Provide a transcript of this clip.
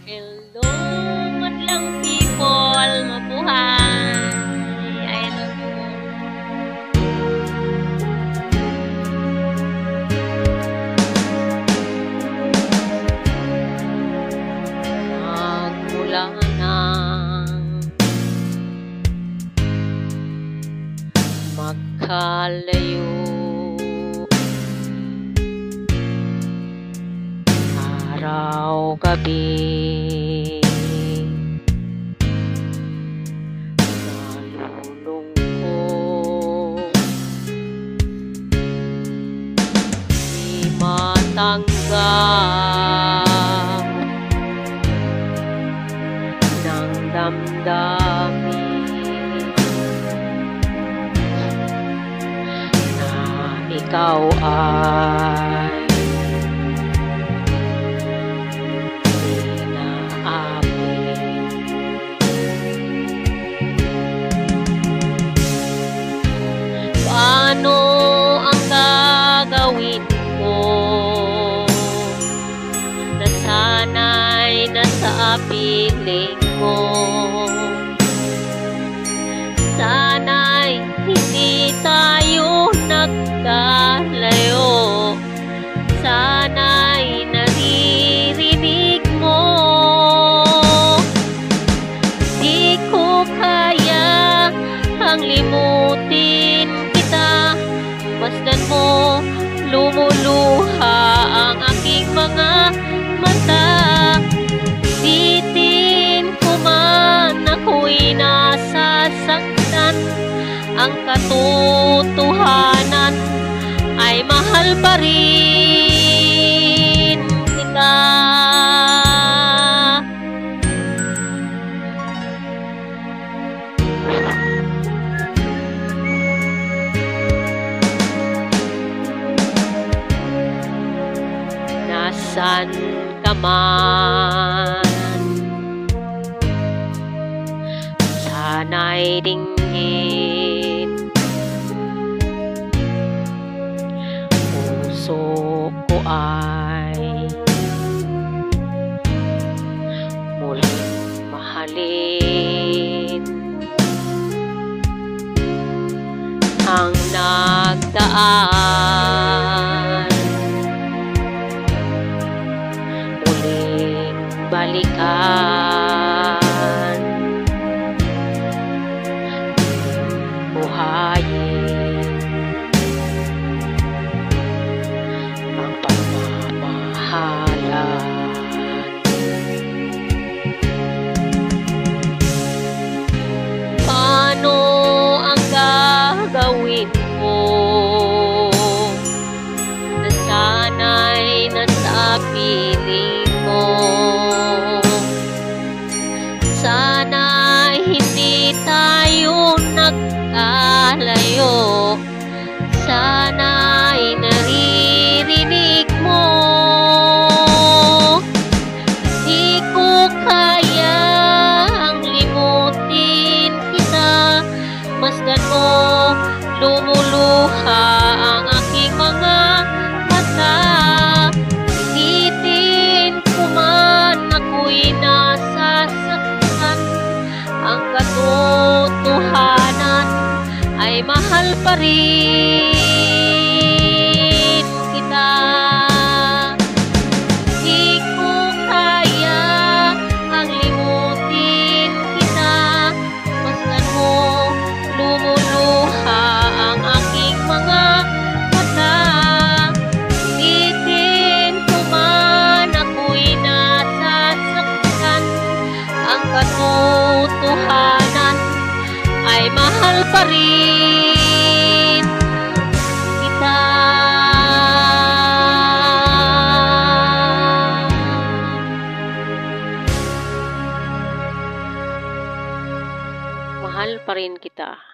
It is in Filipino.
Hello, madlang people, mabuhay. I love you. Magmula nang magkalayo, araw-gabi, nalulungkot, di matanggap ng damdamin na ikaw ay ano ang gagawin ko? Nasanay na sa piling ko. Sana'y hindi tayo nagkalayo. Sana'y naririnig mo. Di ko kaya ang limutin. Masdan mo, lumuluha ang aking mga mata. Bitin ko man ako'y nasasaktan, ang katotohanan ay mahal pa rin kita. Nasaan ka man, sana'y dinggin. Puso ko ay muling mahalin. Ang nagdaan balikan, buhayin ang pagmamahalan. Paano ang gagawin ko? Nasanay na sa piling ko. Sana hindi tayo nagkalayo. Sana'y naririnig mo. Di ko kaya ang limutin kita. Masdan mo, lumuluha ang aking mga mata. Bitin ko man ako'y nasasaktan, ang katotohanan ay mahal pa rin kita. Di ko kaya ang limutin kita. Masdan mo, lumuluha ang aking mga mata. Bitin ko man ako'y nasasaktan, ang katotohanan ay mahal pa rin kita. Mahal pa rin kita.